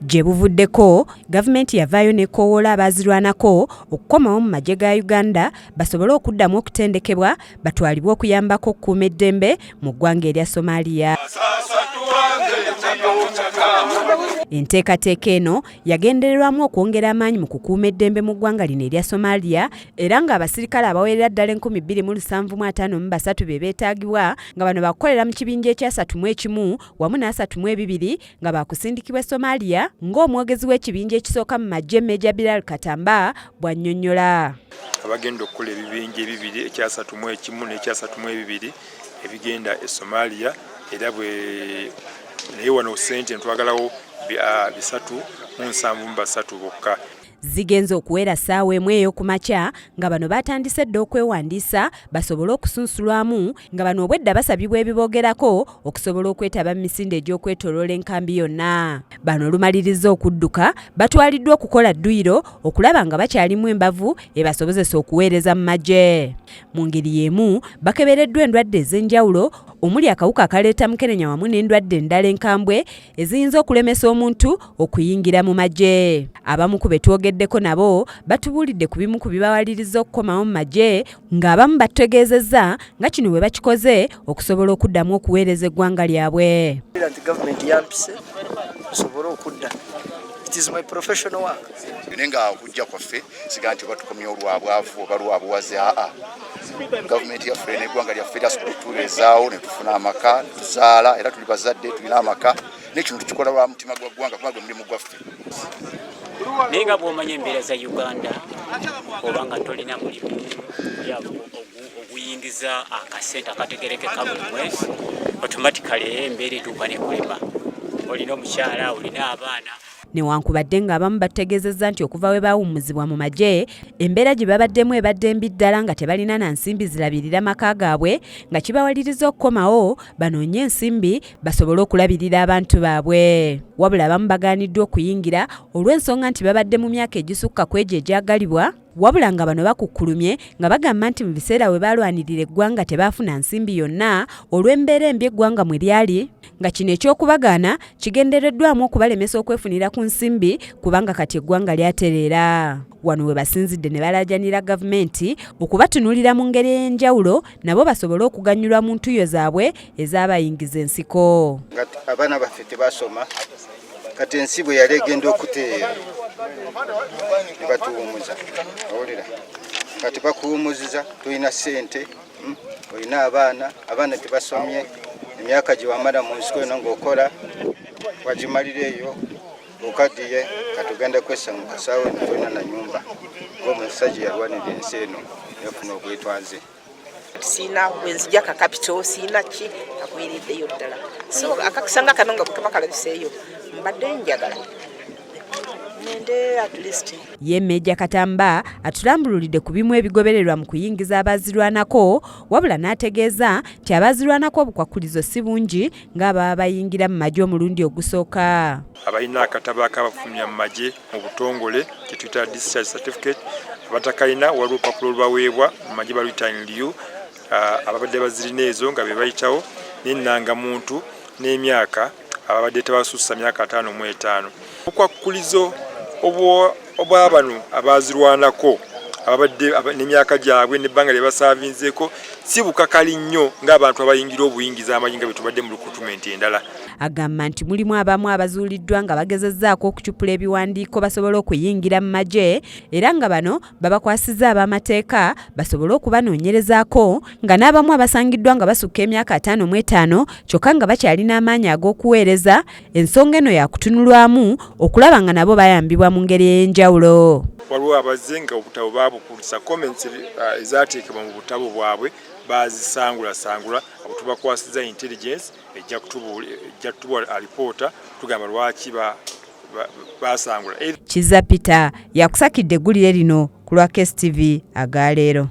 Gye buvuddeko gavumenti yavaayo n'ekoowoola abaazirwanako okukomawo mu magye ga Uganda basobole okuddamu okutendekebwa batwalibwe okuyambako okukuuma eddembe mu ggwanga erya Somalia. Enteekateeka eno yagendererwamu okwongera amaanyi mu kukuuma eddembe mu ggwanga lino erya Somalia era ng'abasirikale abawerera ddala 2753 be beetaagibwa nga bano bakukolera mu kibinja ekya 31 wamu n'32 nga baakusindikibwa Somalia ng'omwogezi w'ekibinja ekisooka mu magye Major Bilal Katamba bw'annyonnyola. Abagenda okukola ebibinja ebibiri ekya 31 n'ekya 32 ebigenda e Somalia era naye wano ssente ntwagalawo 373 bokka. Zigenze okuwera ssaawa emu ey'okumakya nga bano baatandise dda okwewandiisa basobole okusunsulwamu nga bano obwedda basabibwa ebiboogerako okusobola okwetaba mu misinde egy'okwetooloola enkambi yonna. Bano olumaliriza okudduka batwaliddwa okukola dduyiro okulaba nga bakyalimu embavu ebasobozesa okuweereza mu magye. Mu ngeri y'emu bakebereddwa endwadde ez'enjawulo omuli akawuka akaleeta mukenenya wamu n'endwadde endala enkambwe eziyinza okulemesa omuntu okuyingira mu magye. Abamu ku betwogeddeko nabo batubuulidde ku bimu ku bibawaliriza okukomawo mu magye ng'abamu batutegeezezza nga kino bwe bakikoze okusobola okuddamu okuweereza eggwanga lyabwe. Gavumenti yampise osobole okudda. It is my professional work. Nenga okujja kwaffe siga nti batukomya olwabwavu oba lwabuwaze gavumenti yaffe n'eggwanga lyaffe lyasobola okutuweezaawo ne tufuna amaka tuzaala era tuli bazadde tulina amaka n'ekino tukikola lwa mutima gwa ggwanga kubanga mulimu gwaffe. Naye nga bw'omanya embeera za Uganda oba nga tolina mulimu oguyingiza akasente akategerekeka buli mwezi automatically embeera etuuka n'ekulema. Olina omukyala olina abaana. Newankubadde ng'abamu bategeezezza nti okuva we baawummuzibwa mu magye embeera gye babaddemu ebadde mbi ddala nga tebalina na nsimbi zirabirira maka gaabwe nga kibawaliriza okukomawo banoonye ensimbi basobole okulabirira abantu baabwe. Wabula abamu bagaaniddwa okuyingira olw'ensonga nti babadde mu myaka egisukka ku egyo egyagalibwa wabula nga bano bakukkulumye nga bagamba nti mu biseera we balwanirira eggwanga tebaafuna nsimbi yonna olw'embeera embi eggwanga mwe lyali nga kino eky'okubagaana kigendereddwamu okubalemesa okwefunira ku nsimbi kubanga kati eggwanga lyatereera. Wano we basinzidde ne balaajanira gavumenti okubatunuulira mu ngeri ey'enjawulo nabo basobole okuganyulwa mu ntuuyo zaabwe ez'abayingiza ensiko. Abaana baffe tebasoma kati ensi bwe yali egenda okutereera ne batuwummuza. Owulira kati bakuwummuziza tulina ssente olina abaana tebasomye emyaka gye wamala mu nsiko eno ng'okola wagimalira eyo okaddiye katugenda kwessa mu kasaawe netulina na nyumba ng'omusajja yalwanira ensi eno yafuna obwetwaze. Sina wenzija ka capital sina ki akwereddeyo ddala so akakisanga kano nga bukaba kalabiseeyo mbadde njagala nende at least. Ye Major Katamba atulambululidde ku bimu ebigobererwa mu kuyingiza abaazirwanako wabula n'ategeeza nti abaazirwanako obukwakulizo si bungi ng'ababa bayingira mu magye omulundi ogusooka. Abalina akatabo akabafulumya mu magye mu butongole kye tuyita discharge certificate abatakalina waliwo olupapula olubaweebwa mu magye baluyita in lieu ababadde bazirina ezo nga be bayitawo n'ennangamuntu n'emyaka ababadde tebasussa myaka 5 mu 5. Obukwakulizo obw'abano abaazirwanako ababadde n'emyaka gyabwe n'ebbanga lye basaavinzeeko si bukakali nnyo ng'abantu abayingira obuyingiza amagye nga bwe tubadde mu lukutumenti endala. Agamba nti mulimu abamu abazuuliddwa nga bagezezzaako okucupula ebiwandiiko basobole okuyingira mu magye era nga bano babakwasizza ab'amateeka basobole okubanoonyerezaako nga n'abamu abasangiddwa nga basukka emyaka 5 mu 5 kyokka nga bakyalina amaanyi ag'okuweereza ensonga eno yakutunulwamu okulaba nga nabo bayambibwa mu ngeri ey'enjawulo. Waliwo abazze nga obutabo baabukulisa comments ezaateekebwa mu butabo bwabwe bazisangula abo tubakwasiza intelligence ejja kutubuula alipoota tugamba lwaki basangula. Kiza Peter yakusakidde eggulire lino ku lwa KSTV agaleero.